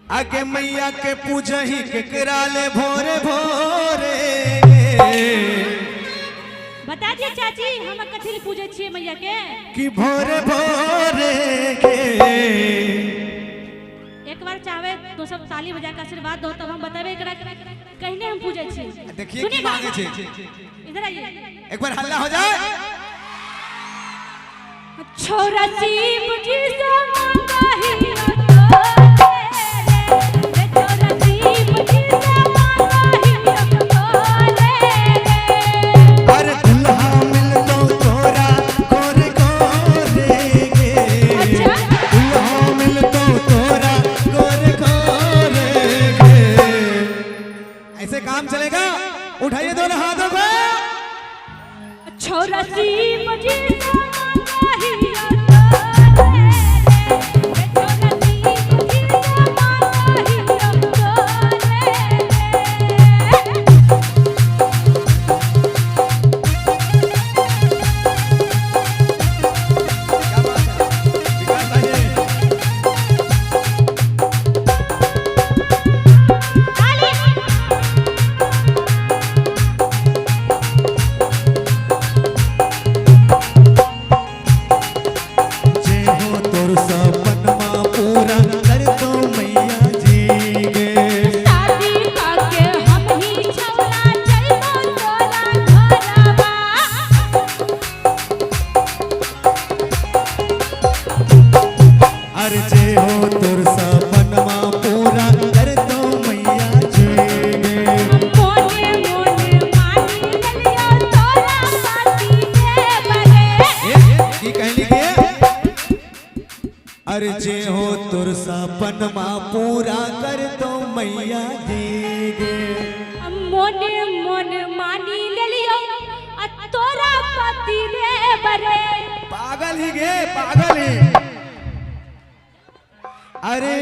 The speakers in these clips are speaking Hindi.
आगे मैया के पूजही के कराले भोरे भोरे। बता दिए चाची हम कथी पूजे छिए मैया के कि भोरे भोरे के। एक बार चाहे तो सब ताली बजा के आशीर्वाद दो तब हम बताबे एकरा कहने हम पूजे छिए। देखिए की मांगे छे। इधर आइए एक बार हल्ला हो जाए। छोरा सीप जी से मांगा ही काम चलेगा। उठाइए दोनों हाथों को। छोरा सीप जी अरे जे हो तुर सपनमा पूरा कर दो मैया जी गे। मोने मन मानी ले लियो तोरा पति रे बरे। पागल ही गे पागल ही। अरे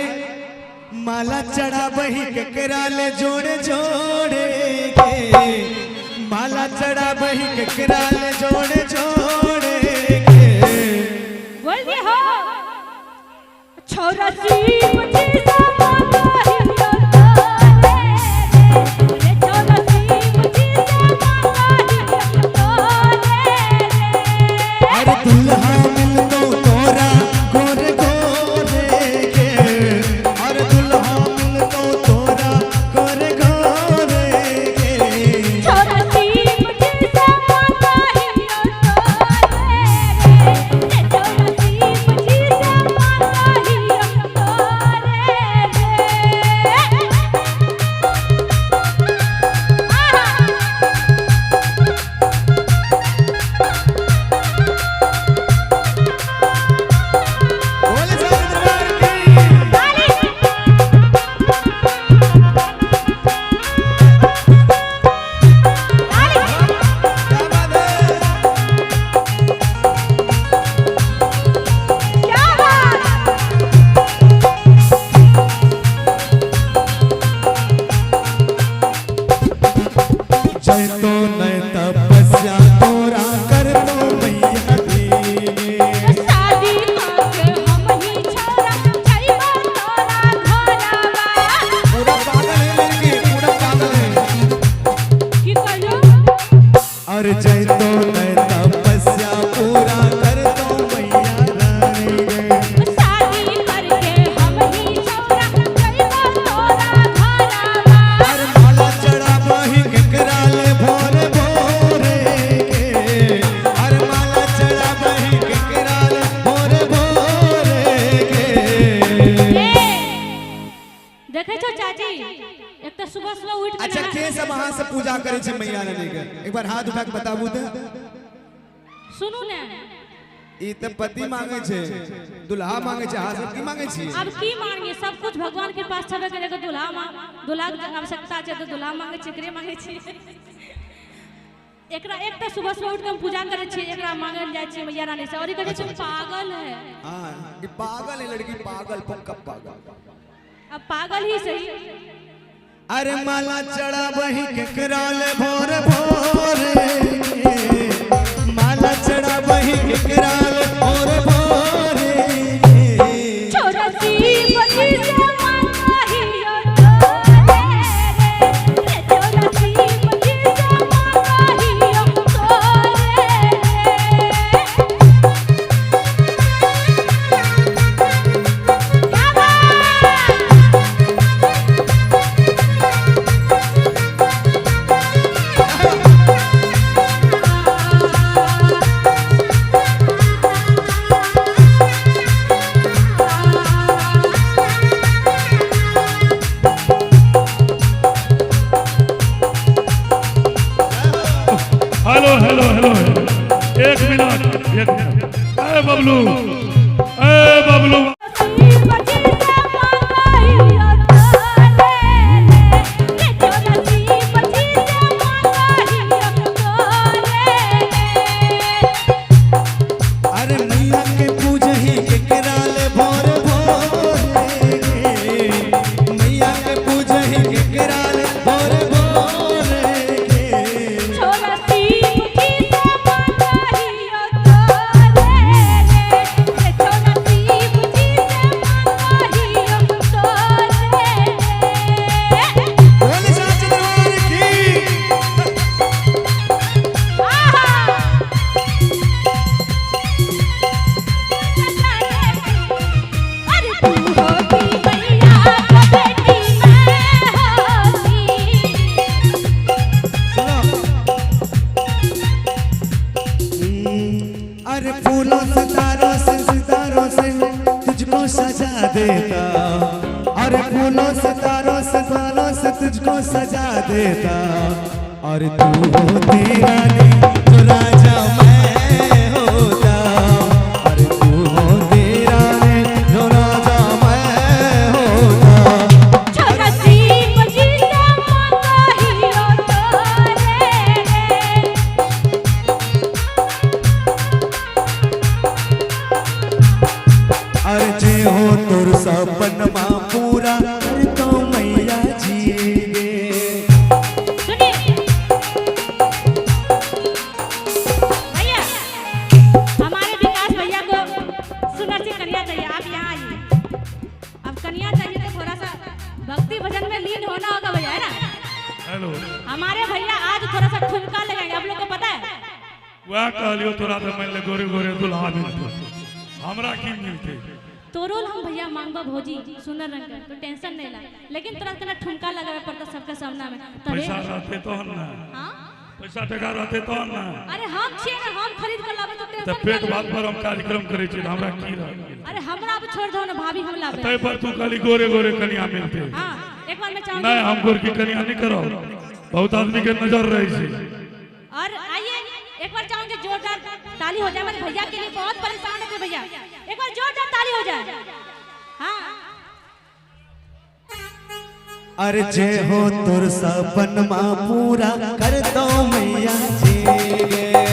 माला चढ़ा बही केकरा ले जोड़े जोड़े के। माला चढ़ा बही केकरा ले जोड़े जोड़े के। बोल दे हो छोरा सीप जी से मांगा ही रे छोरा सीप जी से मांगा ही रे। अरे दुल्हा मिल तो तोरा गोरे गोरे के। अरे दुल्हा मिल तो तोरा गोरे गोरे के। छोरा सीप जी से मांगा ही रे छोरा सीप जी से मांगा ही जय तो मैं तपस्या पूरा कर दो मैया रानी गे। शादी करके हम ही छोरा जइबो तोरा घरवा। अरे माला चढ़ा बही केकरा ले भोरे भोरे के। अरे माला चढ़ा बही केकरा ले भोरे भोरे के। देखे छो चाची एक तो सुबह सुबह उठ के अच्छा के सब वहां से पूजा करे छे मैया रानी के। एक बार हाथ उठा के बताबू त। सुनू ने ई त पति मांगे छे दुल्हा मांगे छे हाथ की मांगे छी। अब की मांगे सब कुछ भगवान के पास छबे करे को दुल्हा के आवश्यकता छे तो दुल्हा मांगे छे करे मांगे छे। एकरा एक तो सुबह सुबह उठ के हम पूजा करे छे एकरा मांगल जाय छे मैया रानी से। और ई कहे छे पागल है। हां ये पागल है लड़की पागल पक्का पागल। अब पागल ही सही। अरे माला चढ़ा बही केकरा ले भोरे भोरे के। माला चढ़ा बही केकरा ले भोरे भोरे के। छोरा सीप जी से मांगा ही हेलो हेलो हेलो एक मिनट ए बबलू अरे मैया के पूजही केकरा ले भोर भोरे के मैया के पूजही केकरा ले भोर भोरे के बोल साच दरबार की अरे फूलों सितारों से तुझको सजा देता अरे फूलों सितारों से तुझको सजा देता और तू होती रानी तो राजा मैं होता अरे तू होती रानी तो राजा मैं होता अरे जे हो तोर सपनमा पूरा अरे तो मैया जी गे भैया हमारे विकास भैया को सुंदर सी कन्या चाहिए। आप यहाँ आइए। अब कन्या चाहिए तो थोड़ा सा भक्ति भजन में लीन होना होगा भैया, है ना। हेलो हमारे भैया आज थोड़ा सा ठुमका लगाएंगे, आप लोग को पता है। वह कहलियो तोरा तो मैंने गोरे गोरे दुल्हा मिलते हमरा की मिलते तोरोल हम भैया मांगबा भौजी सुंदर रंग का, तो टेंशन नहीं ला। लेकिन तुरंत कना ठुमका लगावे पड़ता सबके सामने में तबे। पैसा रहते तो ना हां पैसा टका रहते तो ना अरे हम छिए ना, हम खरीद कर लावे तो टेंशन तो पेट बात पर हम कार्यक्रम करे छी हमरा की रह अरे हमरा अब छोड़ दो ना भाभी, हम लावे तय पर तू खाली गोरे गोरे कन्या मिलते। हां एक बार मैं चाहूंगी नहीं हम गोर की कन्या नहीं करो, बहुत आदमी के नजर रही थी। और आइए एक बार चाहूंगी जोरदार ताली हो जाए। मेरे भैया के लिए बहुत परेशान है भैया, एक बार जोरदार ताली हो जाए। हाँ अरे जे हो तोर सपनमा पूरा कर दो मैया जी गे